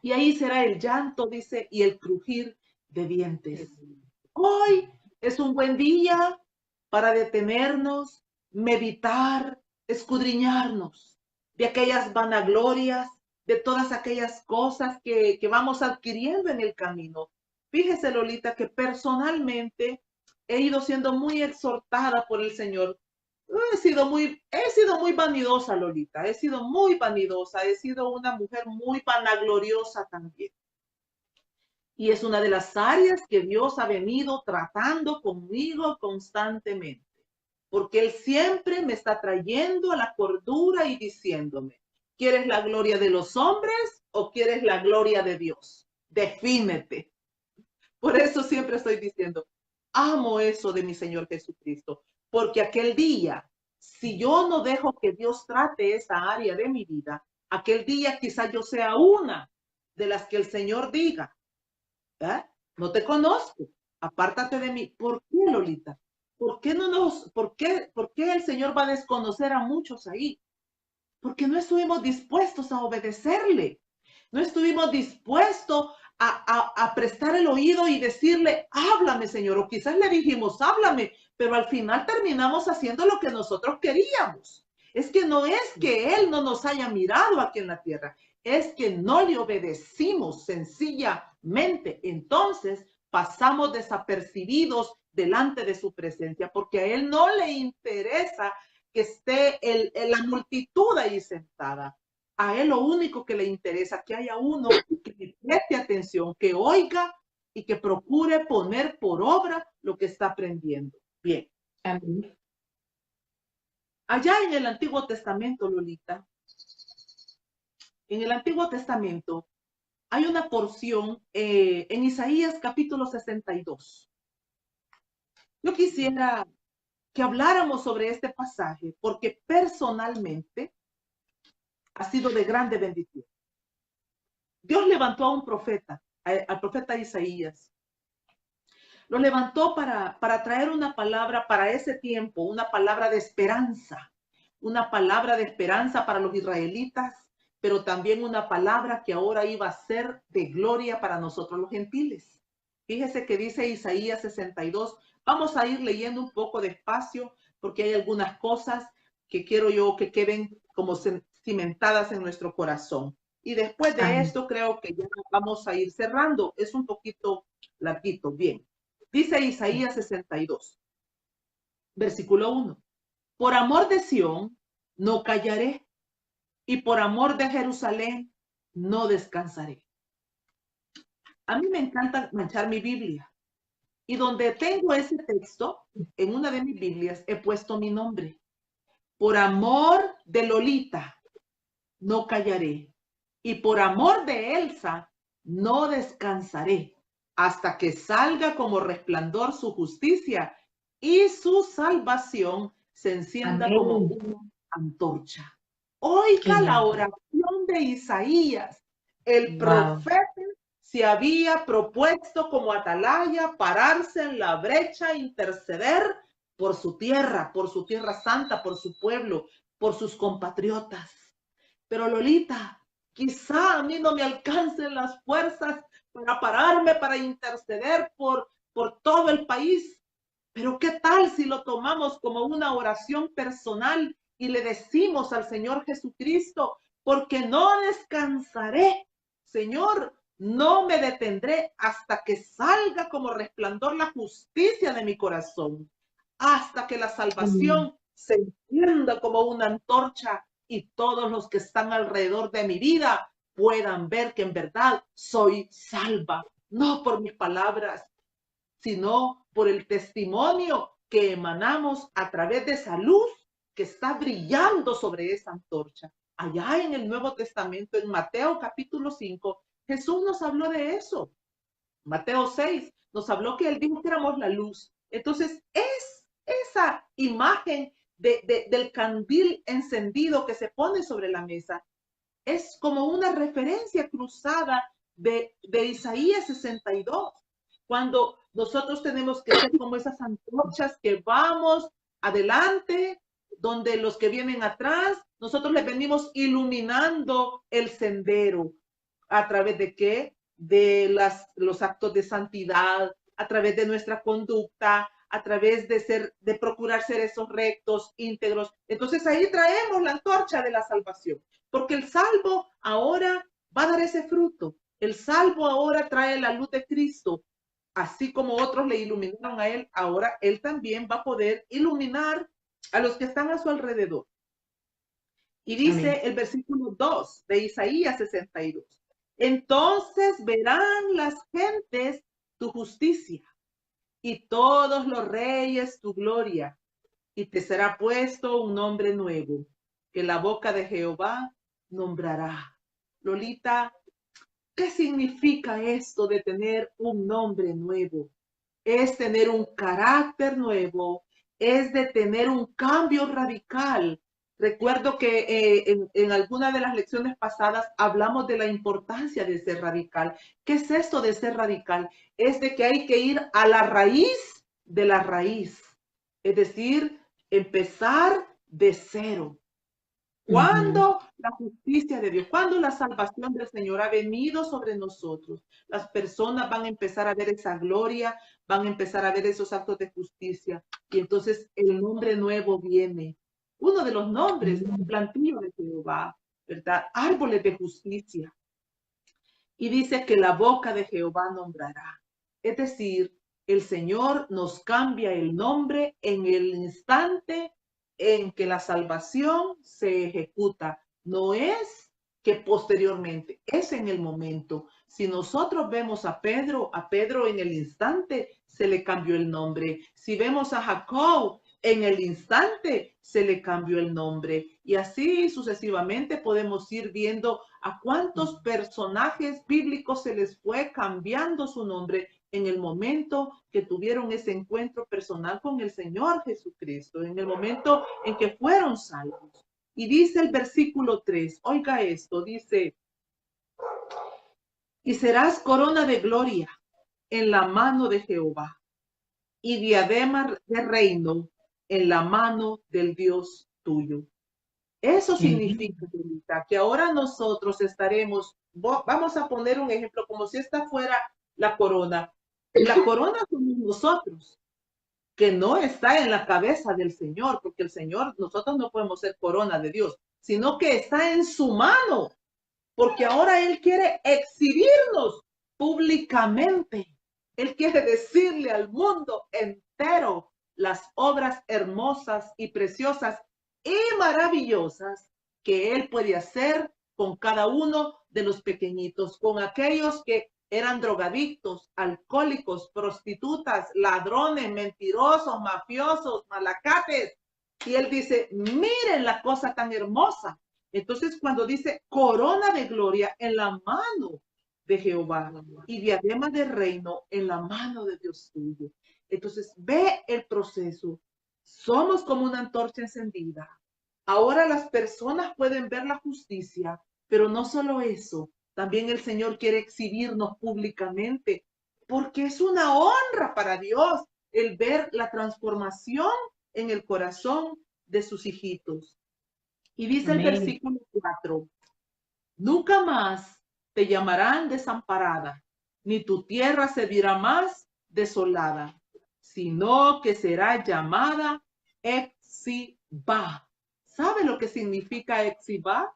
Y ahí será el llanto, dice, y el crujir de dientes. Hoy es un buen día para detenernos, meditar, escudriñarnos de aquellas vanaglorias, de todas aquellas cosas que vamos adquiriendo en el camino. Fíjese, Lolita, que personalmente he ido siendo muy exhortada por el Señor. He sido muy vanidosa, Lolita. He sido muy vanidosa. He sido una mujer muy vanagloriosa también. Y es una de las áreas que Dios ha venido tratando conmigo constantemente. Porque Él siempre me está trayendo a la cordura y diciéndome, ¿quieres la gloria de los hombres o quieres la gloria de Dios? Defínete. Por eso siempre estoy diciendo, amo eso de mi Señor Jesucristo. Porque aquel día, si yo no dejo que Dios trate esa área de mi vida, aquel día quizás yo sea una de las que el Señor diga, ¿eh? No te conozco, apártate de mí. ¿Por qué, Lolita? ¿Por qué el Señor va a desconocer a muchos ahí? Porque no estuvimos dispuestos a obedecerle. No estuvimos dispuestos a prestar el oído y decirle, háblame, Señor. O quizás le dijimos, háblame, pero al final terminamos haciendo lo que nosotros queríamos. Es que no es que Él no nos haya mirado aquí en la tierra, es que no le obedecimos sencillamente. Entonces pasamos desapercibidos delante de su presencia, porque a Él no le interesa que esté la multitud ahí sentada. A Él lo único que le interesa es que haya uno que le preste atención, que oiga y que procure poner por obra lo que está aprendiendo. Bien. Amén. Allá en el Antiguo Testamento, Lolita, en el Antiguo Testamento hay una porción en Isaías capítulo 62. Yo quisiera que habláramos sobre este pasaje porque personalmente ha sido de grande bendición. Dios levantó a un profeta, al profeta Isaías. Lo levantó para traer una palabra para ese tiempo, una palabra de esperanza para los israelitas, pero también una palabra que ahora iba a ser de gloria para nosotros los gentiles. Fíjese que dice Isaías 62. Vamos a ir leyendo un poco despacio porque hay algunas cosas que quiero yo que queden como cimentadas en nuestro corazón. Y después de esto creo que ya vamos a ir cerrando. Es un poquito larguito. Bien. Dice Isaías 62, versículo 1. Por amor de Sión no callaré, y por amor de Jerusalén no descansaré. A mí me encanta manchar mi Biblia. Y donde tengo ese texto, en una de mis Biblias, he puesto mi nombre. Por amor de Lolita, no callaré. Y por amor de Elsa, no descansaré, hasta que salga como resplandor su justicia y su salvación se encienda como una antorcha. Oiga la oración de Isaías. El profeta se había propuesto como atalaya pararse en la brecha, interceder por su tierra santa, por su pueblo, por sus compatriotas. Pero Lolita, quizá a mí no me alcancen las fuerzas para pararme, para interceder por todo el país. Pero ¿qué tal si lo tomamos como una oración personal y le decimos al Señor Jesucristo, porque no descansaré, Señor, no me detendré hasta que salga como resplandor la justicia de mi corazón, hasta que la salvación se encienda como una antorcha y todos los que están alrededor de mi vida puedan ver que en verdad soy salva, no por mis palabras, sino por el testimonio que emanamos a través de esa luz que está brillando sobre esa antorcha. Allá en el Nuevo Testamento, en Mateo capítulo 5, Jesús nos habló de eso. Mateo 6 nos habló que Él dijo que éramos la luz Entonces, es esa imagen del candil encendido que se pone sobre la mesa. Es como una referencia cruzada de Isaías 62, cuando nosotros tenemos que ser como esas antorchas que vamos adelante, donde los que vienen atrás, nosotros les venimos iluminando el sendero. ¿A través de qué? De los actos de santidad, a través de nuestra conducta, a través de procurar ser esos rectos, íntegros. Entonces ahí traemos la antorcha de la salvación, porque el salvo ahora va a dar ese fruto. El salvo ahora trae la luz de Cristo. Así como otros le iluminaron a él, ahora él también va a poder iluminar a los que están a su alrededor. Y dice Amén. el versículo 2 de Isaías 62. Entonces verán las gentes tu justicia y todos los reyes tu gloria, y te será puesto un nombre nuevo que la boca de Jehová nombrará. Lolita, ¿qué significa esto de tener un nombre nuevo? Es tener un carácter nuevo, es de tener un cambio radical. Recuerdo que en alguna de las lecciones pasadas hablamos de la importancia de ser radical. ¿Qué es esto de ser radical? Es de que hay que ir a la raíz de la raíz. Es decir, empezar de cero. Cuando la justicia de Dios, cuando la salvación del Señor ha venido sobre nosotros, las personas van a empezar a ver esa gloria, van a empezar a ver esos actos de justicia. Y entonces el nombre nuevo viene. Uno de los nombres, plantío de Jehová, ¿verdad? Árboles de justicia. Y dice que la boca de Jehová nombrará. Es decir, el Señor nos cambia el nombre en el instante en que la salvación se ejecuta. No es que posteriormente, es en el momento. Si nosotros vemos a Pedro en el instante se le cambió el nombre. Si vemos a Jacob, en el instante se le cambió el nombre. Y así sucesivamente podemos ir viendo a cuántos personajes bíblicos se les fue cambiando su nombre en el momento que tuvieron ese encuentro personal con el Señor Jesucristo, en el momento en que fueron salvos. Y dice el versículo 3, oiga esto, dice, y serás corona de gloria en la mano de Jehová y diadema de reino en la mano del Dios tuyo. Eso significa, que ahora nosotros estaremos, vamos a poner un ejemplo, como si esta fuera la corona. La corona somos nosotros, que no está en la cabeza del Señor, porque el Señor, nosotros no podemos ser corona de Dios, sino que está en su mano, porque ahora Él quiere exhibirnos públicamente. Él quiere decirle al mundo entero las obras hermosas y preciosas y maravillosas que Él puede hacer con cada uno de los pequeñitos, con aquellos que eran drogadictos, alcohólicos, prostitutas, ladrones, mentirosos, mafiosos, malacates. Y Él dice, miren la cosa tan hermosa. Entonces, cuando dice corona de gloria en la mano de Jehová y diadema de reino en la mano de Dios tuyo. Entonces, ve el proceso. Somos como una antorcha encendida. Ahora las personas pueden ver la justicia, pero no solo eso. También el Señor quiere exhibirnos públicamente, porque es una honra para Dios el ver la transformación en el corazón de sus hijitos. Y dice el versículo 4, nunca más te llamarán desamparada, ni tu tierra se dirá más desolada, sino que será llamada Exibá. ¿Sabe lo que significa Exibá?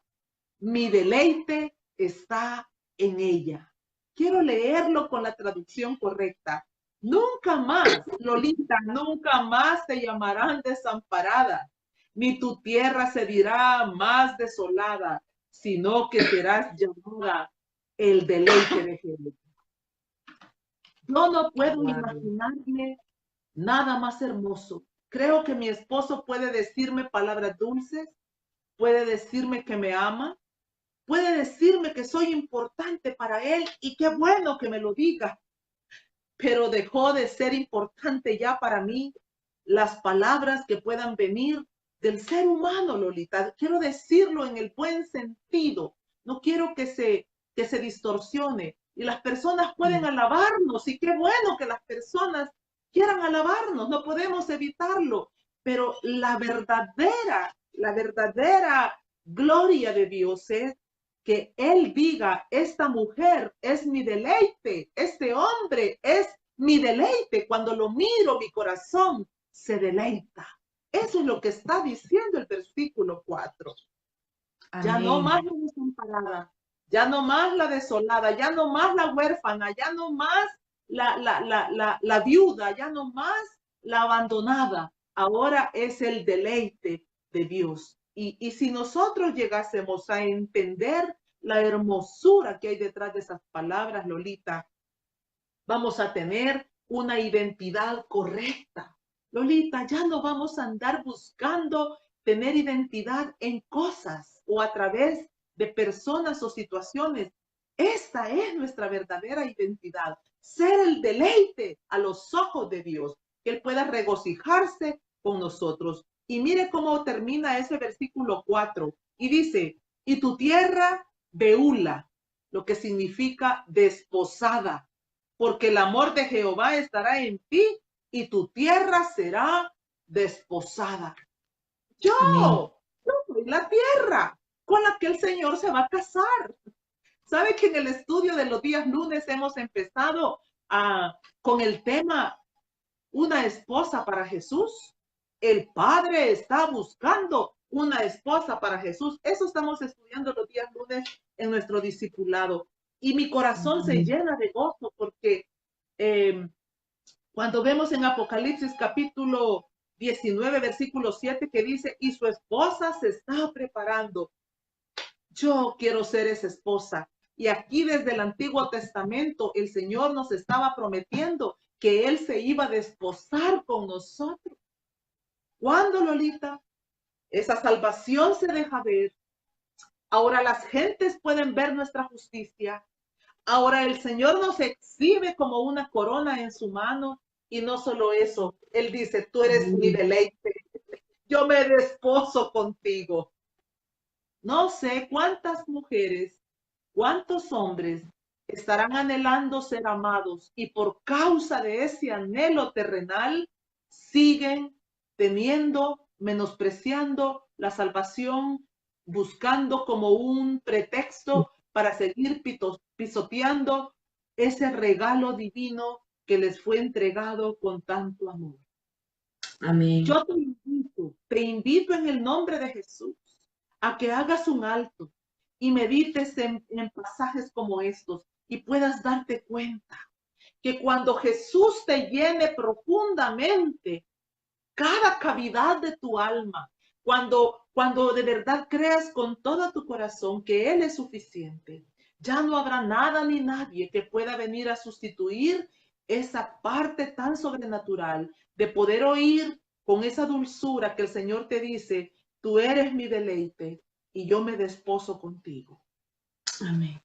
Mi deleite está en ella. Quiero leerlo con la traducción correcta. Nunca más, Lolita, nunca más te llamarán desamparada, ni tu tierra se dirá más desolada, sino que serás llamada el deleite de Jehová. Yo no puedo imaginarme nada más hermoso. Creo que mi esposo puede decirme palabras dulces, puede decirme que me ama, puede decirme que soy importante para él y qué bueno que me lo diga. pero dejó de ser importante ya para mí las palabras que puedan venir del ser humano, Lolita. Quiero decirlo en el buen sentido. No quiero que se distorsione. Y las personas pueden alabarnos, y qué bueno que las personas quieran alabarnos, no podemos evitarlo. Pero la verdadera gloria de Dios es que Él diga, esta mujer es mi deleite, este hombre es mi deleite. Cuando lo miro, mi corazón se deleita. Eso es lo que está diciendo el versículo 4. Amén. Ya no más la desamparada, ya no más la desolada, ya no más la huérfana, ya no más la viuda, ya no más la abandonada. Ahora es el deleite de Dios. Y si nosotros llegásemos a entender la hermosura que hay detrás de esas palabras, Lolita, vamos a tener una identidad correcta. Lolita, ya no vamos a andar buscando tener identidad en cosas o a través de personas o situaciones. Esta es nuestra verdadera identidad. Ser el deleite a los ojos de Dios, que Él pueda regocijarse con nosotros. Y mire cómo termina ese versículo 4. Y dice, y tu tierra Beula, lo que significa desposada, porque el amor de Jehová estará en ti y tu tierra será desposada. Yo soy la tierra con la que el Señor se va a casar. ¿Sabe que en el estudio de los días lunes hemos empezado con el tema una esposa para Jesús? El Padre está buscando una esposa para Jesús. Eso estamos estudiando los días lunes en nuestro discipulado. Y mi corazón se llena de gozo porque cuando vemos en Apocalipsis capítulo 19, versículo 7, que dice, y su esposa se está preparando. Yo quiero ser esa esposa. Y aquí desde el Antiguo Testamento el Señor nos estaba prometiendo que Él se iba a desposar con nosotros. ¿Cuándo, Lolita? Esa salvación se deja ver. Ahora las gentes pueden ver nuestra justicia. Ahora el Señor nos exhibe como una corona en su mano. Y no solo eso, Él dice, tú eres mi deleite. Yo me desposo contigo. No sé cuántas mujeres, cuántos hombres estarán anhelando ser amados y por causa de ese anhelo terrenal siguen teniendo, menospreciando la salvación, buscando como un pretexto para seguir pisoteando ese regalo divino que les fue entregado con tanto amor. Amén. Yo te invito en el nombre de Jesús a que hagas un alto y medites en pasajes como estos y puedas darte cuenta que cuando Jesús te llene profundamente cada cavidad de tu alma, cuando de verdad creas con todo tu corazón que Él es suficiente, ya no habrá nada ni nadie que pueda venir a sustituir esa parte tan sobrenatural de poder oír con esa dulzura que el Señor te dice, tú eres mi deleite y yo me desposo contigo. Amén.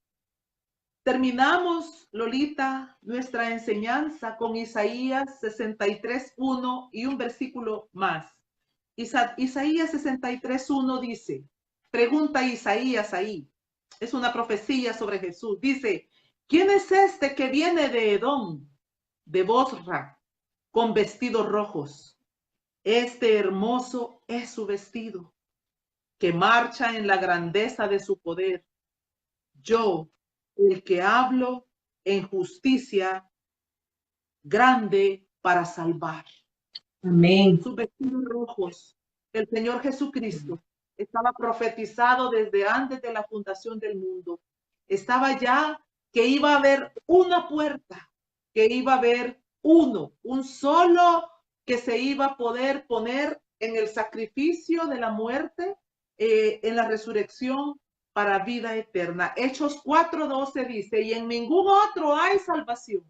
Terminamos, Lolita, nuestra enseñanza con Isaías 63:1 y un versículo más. Isaías 63:1 dice, pregunta Isaías ahí, es una profecía sobre Jesús, dice, ¿quién es este que viene de Edom, de Bosra, con vestidos rojos? Este hermoso es su vestido, que marcha en la grandeza de su poder. Yo, el que hablo en justicia grande para salvar. Amén. Sus vestidos rojos, el Señor Jesucristo, estaba profetizado desde antes de la fundación del mundo. Estaba ya que iba a haber una puerta, que iba a haber un solo que se iba a poder poner en el sacrificio de la muerte, en la resurrección para vida eterna. Hechos 4:12 dice, y en ningún otro hay salvación,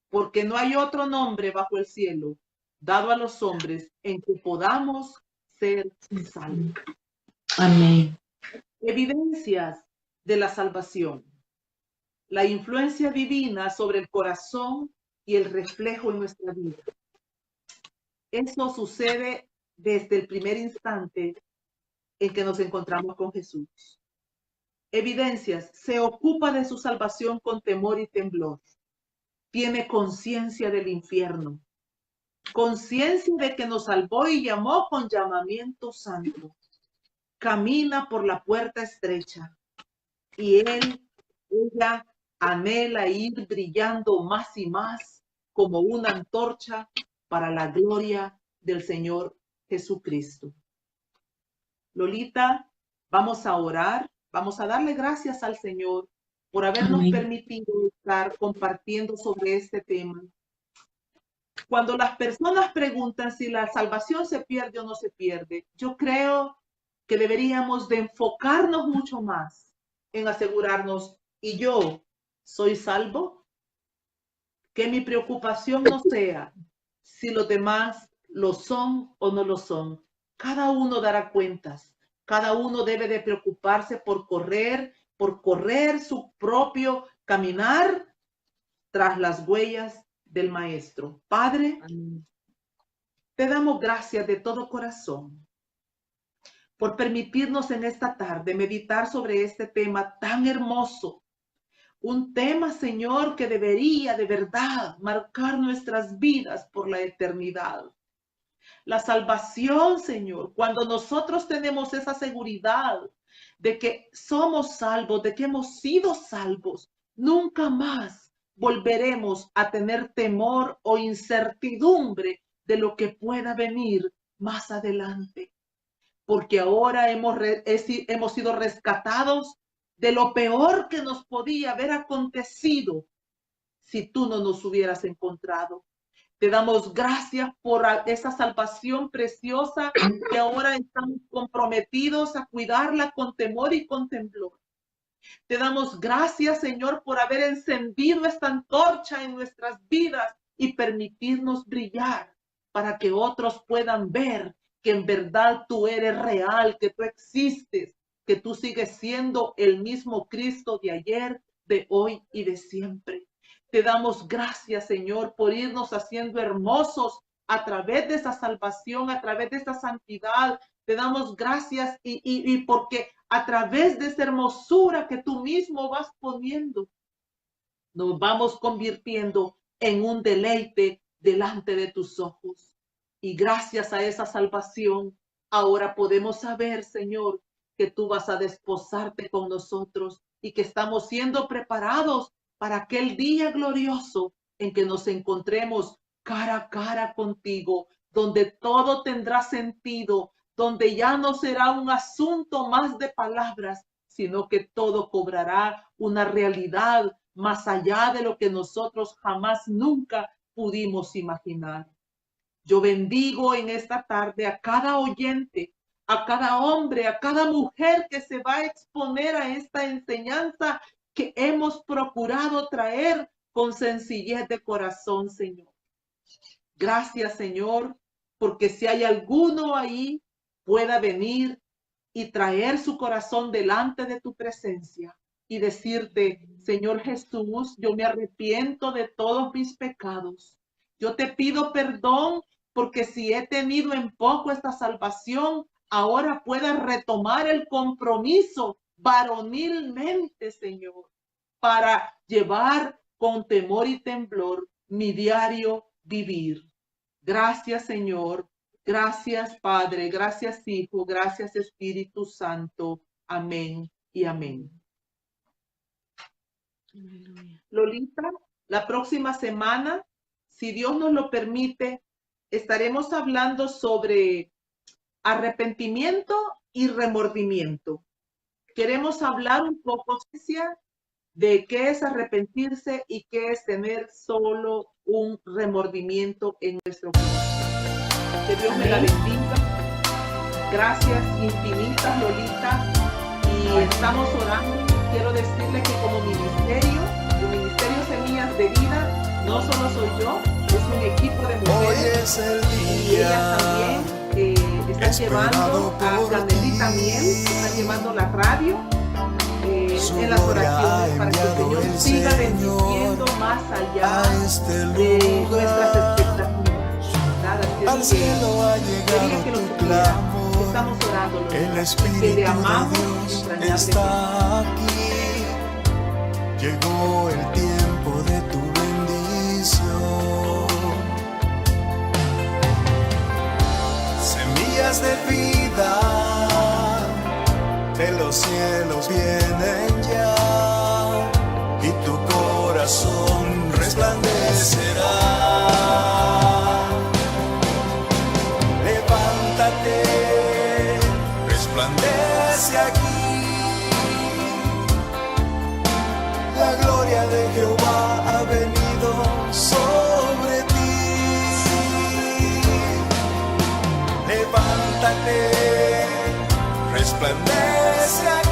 porque no hay otro nombre bajo el cielo dado a los hombres en que podamos ser salvos. Amén. Evidencias de la salvación. La influencia divina sobre el corazón y el reflejo en nuestra vida. Eso sucede desde el primer instante en que nos encontramos con Jesús. Evidencias: se ocupa de su salvación con temor y temblor. Tiene conciencia del infierno, conciencia de que nos salvó y llamó con llamamiento santo. Camina por la puerta estrecha y ella anhela ir brillando más y más como una antorcha para la gloria del Señor Jesucristo. Lolita, vamos a orar, vamos a darle gracias al Señor por habernos Amén. permitido estar compartiendo sobre este tema. Cuando las personas preguntan si la salvación se pierde o no se pierde, yo creo que deberíamos de enfocarnos mucho más en asegurarnos, ¿y yo soy salvo? Que mi preocupación no sea si los demás lo son o no lo son. Cada uno dará cuentas. Cada uno debe de preocuparse por correr su propio caminar tras las huellas del Maestro. Padre, Amén. te damos gracias de todo corazón por permitirnos en esta tarde meditar sobre este tema tan hermoso. Un tema, Señor, que debería de verdad marcar nuestras vidas por la eternidad. La salvación, Señor, cuando nosotros tenemos esa seguridad de que somos salvos, de que hemos sido salvos, nunca más volveremos a tener temor o incertidumbre de lo que pueda venir más adelante. Porque ahora hemos sido rescatados de lo peor que nos podía haber acontecido si tú no nos hubieras encontrado. Te damos gracias por esa salvación preciosa que ahora estamos comprometidos a cuidarla con temor y con temblor. Te damos gracias, Señor, por haber encendido esta antorcha en nuestras vidas y permitirnos brillar para que otros puedan ver que en verdad tú eres real, que tú existes, que tú sigues siendo el mismo Cristo de ayer, de hoy y de siempre. Te damos gracias, Señor, por irnos haciendo hermosos a través de esa salvación, a través de esa santidad. Te damos gracias y porque a través de esa hermosura que tú mismo vas poniendo, nos vamos convirtiendo en un deleite delante de tus ojos. Y gracias a esa salvación, ahora podemos saber, Señor, que tú vas a desposarte con nosotros y que estamos siendo preparados para aquel día glorioso en que nos encontremos cara a cara contigo, donde todo tendrá sentido, donde ya no será un asunto más de palabras, sino que todo cobrará una realidad más allá de lo que nosotros jamás nunca pudimos imaginar. Yo bendigo en esta tarde a cada oyente, a cada hombre, a cada mujer que se va a exponer a esta enseñanza que hemos procurado traer con sencillez de corazón, Señor. Gracias, Señor, porque si hay alguno ahí, pueda venir y traer su corazón delante de tu presencia y decirte, Señor Jesús, yo me arrepiento de todos mis pecados. Yo te pido perdón porque si he tenido en poco esta salvación, ahora pueda retomar el compromiso varonilmente, Señor, para llevar con temor y temblor mi diario vivir. Gracias, Señor. Gracias, Padre. Gracias, Hijo. Gracias, Espíritu Santo. Amén y amén. Aleluya. Lolita, la próxima semana, si Dios nos lo permite, estaremos hablando sobre arrepentimiento y remordimiento. Queremos hablar un poco de qué es arrepentirse y qué es tener solo un remordimiento en nuestro corazón. Que Dios me la bendiga. Gracias infinitas, Lolita. Y estamos orando. Quiero decirle que como ministerio, el Ministerio Semillas de Vida, no solo soy yo, es un equipo de mujeres. Hoy es el Y día. ellas también están llevando a Canelita Miel, están llevando la radio en las oraciones para que el Señor siga bendiciendo más más allá a este de nuestras lugar. expectativas, ¿verdad? Así Al es que cielo ha quería llegado que lo tu supiera. clamor. Estamos orando, Lord, El que Espíritu le de amamos Dios entrañablemente. está aquí. Llegó el tiempo de tu bendición. Semillas de vida de los cielos vienen ya, y tu corazón resplandecerá. Levántate, resplandece aquí. La gloria de Jehová ha venido sobre ti. Levántate, resplandece aquí.